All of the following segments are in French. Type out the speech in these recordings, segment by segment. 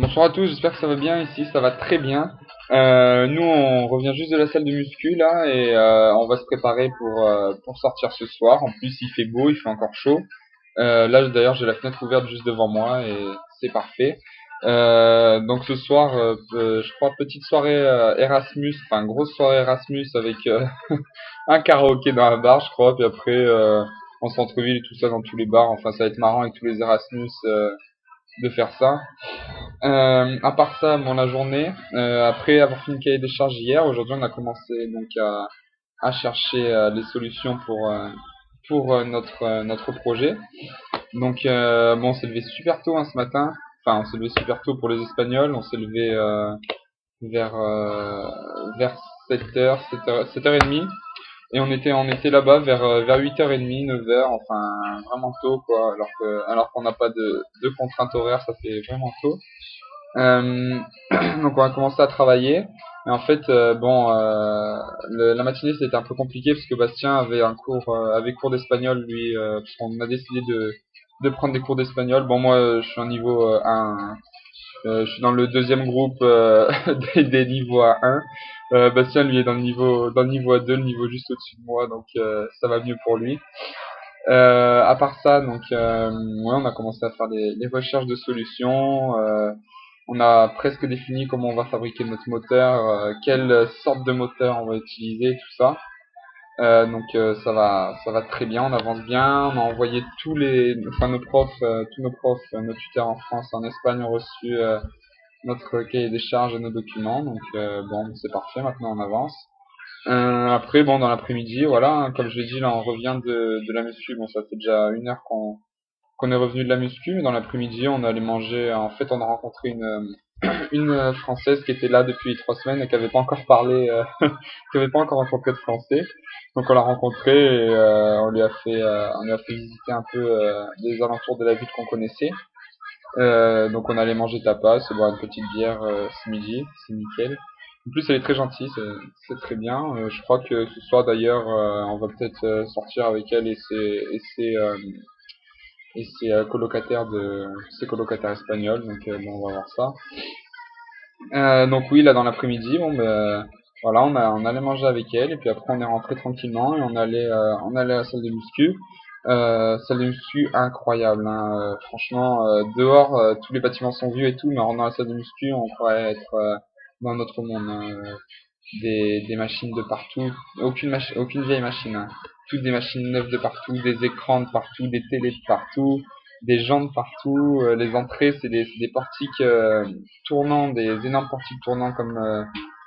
Bonsoir à tous, j'espère que ça va bien ici, ça va très bien. Nous, on revient juste de la salle de muscu là et on va se préparer pour sortir ce soir. En plus, il fait beau, il fait encore chaud. Là, d'ailleurs, j'ai la fenêtre ouverte juste devant moi et c'est parfait. Donc ce soir, je crois petite soirée Erasmus, enfin grosse soirée Erasmus avec un karaoké dans un bar, je crois. Puis après, en centre-ville et tout ça dans tous les bars. Enfin, ça va être marrant avec tous les Erasmus de faire ça. À part ça, bon, la journée, après avoir fini le cahier des charges hier, aujourd'hui on a commencé donc à chercher les solutions pour notre projet. Donc bon, on s'est levé super tôt hein, ce matin. Enfin, on s'est levé super tôt pour les Espagnols. On s'est levé vers vers 7h, 7h30. Et on était là-bas vers 8h30, 9h, enfin vraiment tôt quoi. Alors qu'on n'a pas de contraintes horaires, ça fait vraiment tôt. Euh, donc on a commencé à travailler. Et en fait, bon, la matinée c'était un peu compliqué parce que Bastien avait cours d'espagnol lui, parce qu'on a décidé de prendre des cours d'espagnol. Bon moi, je suis en niveau 1. Je suis dans le deuxième groupe des niveaux A1. Bastien lui est dans le niveau A2, le niveau juste au-dessus de moi, donc ça va mieux pour lui. À part ça, donc ouais, on a commencé à faire les recherches de solutions. On a presque défini comment on va fabriquer notre moteur, quelle sorte de moteur on va utiliser, tout ça. Donc ça va très bien, on avance bien. On a envoyé tous nos profs, nos tuteurs en France, en Espagne ont reçu notre cahier des charges et nos documents. Donc bon, c'est parfait. Maintenant on avance. Après bon, dans l'après-midi, voilà, hein, comme je l'ai dit, là on revient de la muscu. Bon, ça fait déjà 1 heure qu'on est revenu de la muscu, mais dans l'après-midi, on allait manger. En fait, on a rencontré une Française qui était là depuis 3 semaines et qui avait pas encore parlé, qui avait pas encore rencontré de Français. Donc on l'a rencontré et on lui a fait visiter un peu les alentours de la ville qu'on connaissait. Donc on allait manger tapas, se boire une petite bière ce midi, c'est nickel. En plus, elle est très gentille, c'est très bien. Je crois que ce soir d'ailleurs, on va peut-être sortir avec elle et ses colocataires espagnols, donc bon, on va voir ça. Donc oui, là dans l'après-midi, bon ben voilà, on allait manger avec elle et puis après on est rentré tranquillement et on allait à la salle de muscu. Salle de muscu incroyable, hein. Franchement, dehors tous les bâtiments sont vieux et tout, mais en rentrant dans la salle de muscu, on pourrait être dans notre monde, hein. Des machines de partout, aucune vieille machine, hein. Toutes des machines neuves de partout, des écrans de partout, des télés de partout, des gens de partout. Les entrées, c'est des portiques tournants, des énormes portiques tournants comme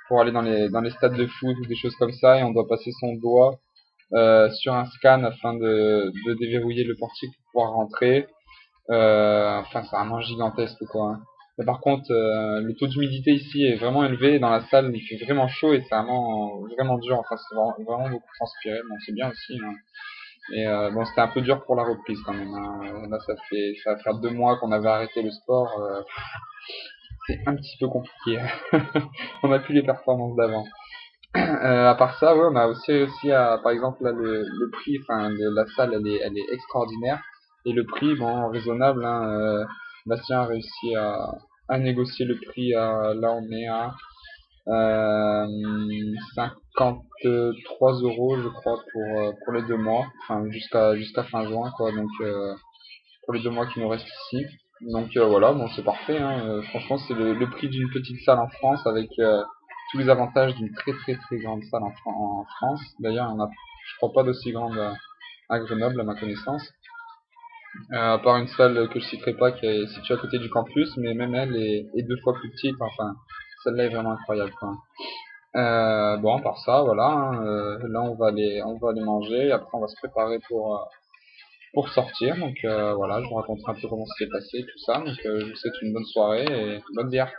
pour aller dans les stades de foot ou des choses comme ça, et on doit passer son doigt sur un scan afin de déverrouiller le portique pour pouvoir rentrer. Enfin, c'est vraiment gigantesque, quoi, hein. Mais par contre, le taux d'humidité ici est vraiment élevé. Dans la salle, il fait vraiment chaud et c'est vraiment dur. Enfin, c'est vraiment beaucoup transpiré. Bon, c'est bien aussi, hein. Et bon, c'était un peu dur pour la reprise quand même, hein. Là, ça va faire 2 mois qu'on avait arrêté le sport. C'est un petit peu compliqué. On n'a plus les performances d'avant. À part ça, ouais, on a aussi réussi à, par exemple, là, le prix, enfin, de la salle, elle est extraordinaire. Et le prix, bon, raisonnable, hein, Bastien a réussi à négocier le prix là, on est à 53 euros, je crois, pour les 2 mois. Enfin, jusqu'à fin juin, quoi. Donc, pour les 2 mois qui nous restent ici. Donc voilà, bon c'est parfait, hein. Franchement c'est le prix d'une petite salle en France avec tous les avantages d'une très très très grande salle en France. D'ailleurs il y en a, je crois pas d'aussi grande à Grenoble à ma connaissance. À part une salle que je citerai pas qui est située à côté du campus, mais même elle est 2 fois plus petite. Enfin celle-là est vraiment incroyable, quoi. Bon, à part ça, voilà, hein, là on va aller manger, et après on va se préparer pour sortir. Donc voilà, je vous raconterai un peu comment ça s'est passé, tout ça. Donc je vous souhaite une bonne soirée et bonne bière.